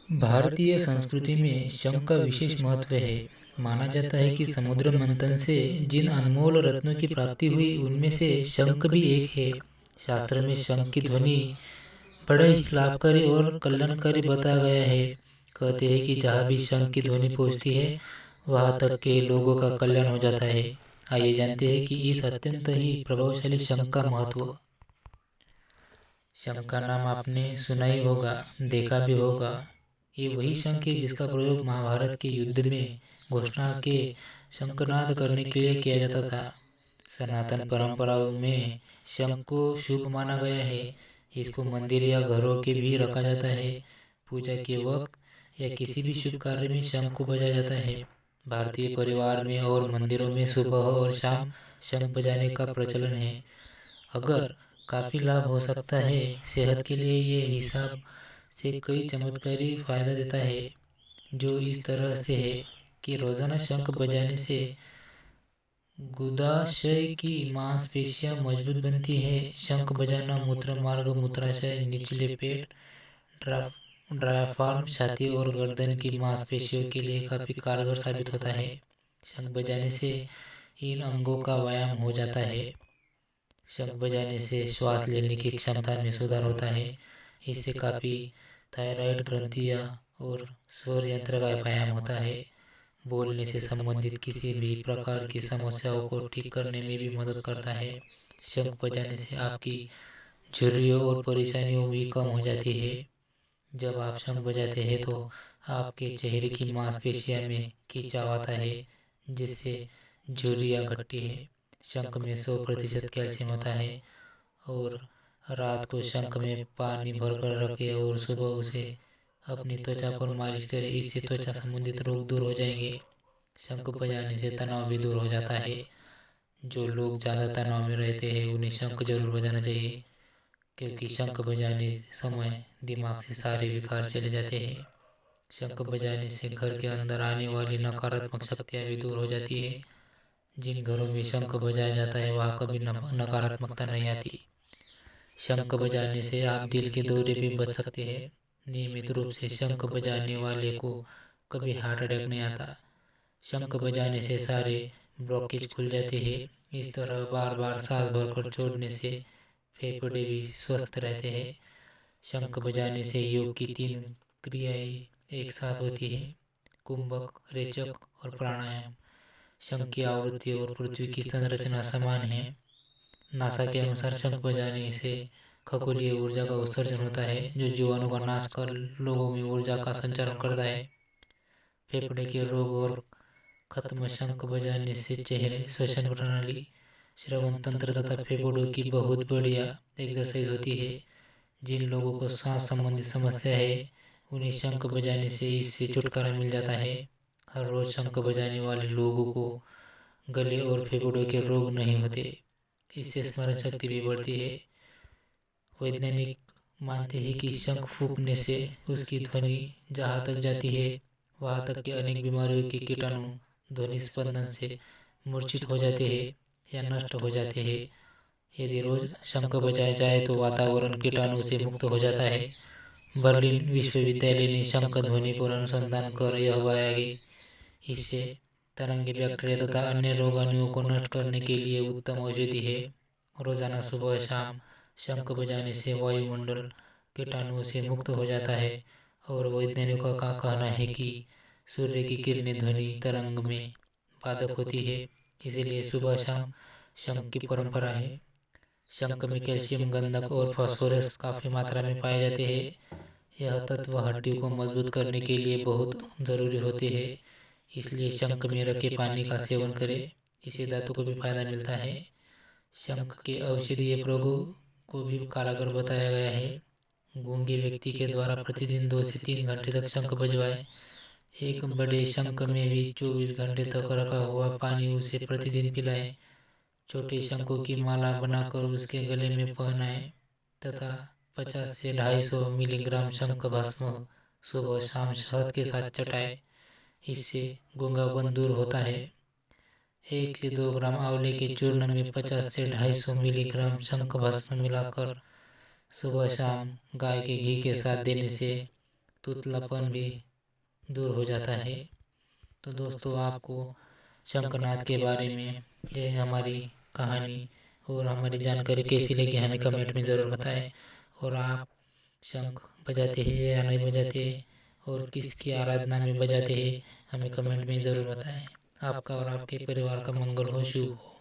भारतीय संस्कृति में शंख का विशेष महत्व है। माना जाता है कि समुद्र मंथन से जिन अनमोल रत्नों की प्राप्ति हुई उनमें से शंख भी एक है। शास्त्र में शंख की ध्वनि बड़ा ही लाभकारी और कल्याणकारी बताया गया है। कहते हैं कि जहाँ भी शंख की ध्वनि पहुँचती है वहाँ तक के लोगों का कल्याण हो जाता है। आइए जानते हैं कि इस अत्यंत ही प्रभावशाली शंख का महत्व। शंख का नाम आपने सुना ही होगा, देखा भी होगा। ये वही शंख है जिसका प्रयोग महाभारत के युद्ध में घोषणा के शंखनाद करने के लिए किया जाता था। सनातन परंपराओं में शंख को शुभ माना गया है। इसको मंदिर या घरों के भी रखा जाता है। पूजा के वक्त या किसी भी शुभ कार्य में शंख को बजाया जाता है। भारतीय परिवार में और मंदिरों में सुबह और शाम शंख बजाने का प्रचलन है। अगर काफ़ी लाभ हो सकता है सेहत के लिए, ये हिसाब से कई चमत्कारी फायदा देता है, जो इस तरह से है कि रोजाना शंख बजाने से गुदाशय की मांसपेशियां मजबूत बनती है। शंख बजाना मूत्र मार्ग, मूत्राशय, निचले पेट, डायाफ्राम, छाती और गर्दन की मांसपेशियों के लिए काफ़ी कारगर साबित होता है। शंख बजाने से इन अंगों का व्यायाम हो जाता है। शंख बजाने से श्वास लेने की क्षमता में सुधार होता है। इससे काफ़ी थायराइड ग्रंथियाँ और स्वर यंत्र का व्यायाम होता है। बोलने से संबंधित किसी भी प्रकार की समस्याओं को ठीक करने में भी मदद करता है। शंख बजाने से आपकी झुर्रियों और परेशानियों भी कम हो जाती है। जब आप शंख बजाते हैं तो आपके चेहरे की मांसपेशियों में खिंचाव आता है, जिससे झुर्रियाँ घटती है। शंख में 100% कैल्शियम होता है और रात को शंख में पानी भरकर रखें और सुबह उसे अपनी त्वचा पर मालिश करें। इससे त्वचा संबंधित रोग दूर हो जाएंगे। शंख बजाने से तनाव भी दूर हो जाता है। जो लोग ज़्यादा तनाव में रहते हैं उन्हें शंख जरूर बजाना चाहिए, क्योंकि शंख बजाने समय दिमाग से सारे विकार चले जाते हैं। शंख बजाने से घर के अंदर आने वाली नकारात्मक शक्तियाँ भी दूर हो जाती है। जिन घरों में शंख बजाया जाता है वहाँ कभी नकारात्मकता नहीं आती। शंख बजाने से आप दिल के दौरे भी बच सकते हैं। नियमित रूप से शंख बजाने वाले को कभी हार्ट अटैक नहीं आता। शंख बजाने से सारे ब्लॉकेज खुल जाते हैं। इस तरह बार बार सांस भरकर छोड़ने से फेफड़े भी स्वस्थ रहते हैं। शंख बजाने से योग की 3 क्रियाएं एक साथ होती है: कुंभक, रेचक और प्राणायाम। शंख की आवृत्ति और पृथ्वी की संरचना समान है। नासा के अनुसार शंख बजाने से खगोलीय ऊर्जा का उत्सर्जन होता है, जो जीवाणु का नाश कर लोगों में ऊर्जा का संचारण करता है। फेफड़े के रोग और खत्म। शंख बजाने से चेहरे, श्वसन प्रणाली, श्रवण तंत्र तथा फेफड़ों की बहुत बढ़िया एक्सरसाइज होती है। जिन लोगों को सांस संबंधी समस्या है उन्हें शंख बजाने से इससे छुटकारा मिल जाता है। हर रोज शंख बजाने वाले लोगों को गले और फेफड़ों के रोग नहीं होते। इससे स्मरण शक्ति भी बढ़ती है। वैज्ञानिक मानते हैं कि शंख फूंकने से उसकी ध्वनि जहाँ तक जाती है वहाँ तक के अनेक बीमारियों के कीटाणु ध्वनि स्पंदन से मूर्छित हो जाते हैं या नष्ट हो जाते हैं। यदि रोज शंख बजाया जाए तो वातावरण कीटाणु से मुक्त हो जाता है। बर्लिन विश्वविद्यालय ने शंख ध्वनि पर अनुसंधान कर यह पाया कि इससे तरंगी बैक्टीरिया तथा अन्य रोगाणुओं को नष्ट करने के लिए उत्तम औषधि है। रोजाना सुबह शाम शंख बजाने से वायुमंडल कीटाणुओं से मुक्त हो जाता है और वैज्ञानिकों का कहना है कि सूर्य की किरणें ध्वनि तरंग में बाधक होती है, इसीलिए सुबह शाम शंख की परंपरा है। शंख में कैल्शियम, गंधक और फास्फोरस काफ़ी मात्रा में पाए जाते हैं। यह तत्व हड्डियों को मजबूत करने के लिए बहुत ज़रूरी होते हैं। इसलिए शंख में रखे पानी का सेवन करें, इससे दांतों को भी फायदा मिलता है। शंख के औषधीय प्रयोग को भी कारगर बताया गया है। गूंगे व्यक्ति के द्वारा प्रतिदिन 2 से 3 घंटे तक शंख बजवाएं। एक बड़े शंख में भी 24 घंटे तक रखा हुआ पानी उसे प्रतिदिन पिलाएं। छोटे शंखों की माला बनाकर उसके गले में पहनाएं तथा 50 से 250 मिलीग्राम शंख भस्म सुबह शाम शहद के साथ चटाएं। इससे गूंगापन दूर होता है। 1 से 2 ग्राम आंवले के चूर्ण में 50 से 250 मिलीग्राम शंख भस्म मिलाकर सुबह शाम गाय के घी के साथ देने से तुतलापन भी दूर हो जाता है। तो दोस्तों, आपको शंखनाद के बारे में ये हमारी कहानी और हमारी जानकारी कैसी लगी हमें कमेंट में ज़रूर बताएं। और आप शंख बजाते हैं या नहीं बजाते और किसकी आराधना में बजाते हैं हमें कमेंट में ज़रूर बताएं। आपका और आपके परिवार का मंगल हो, शुभ हो।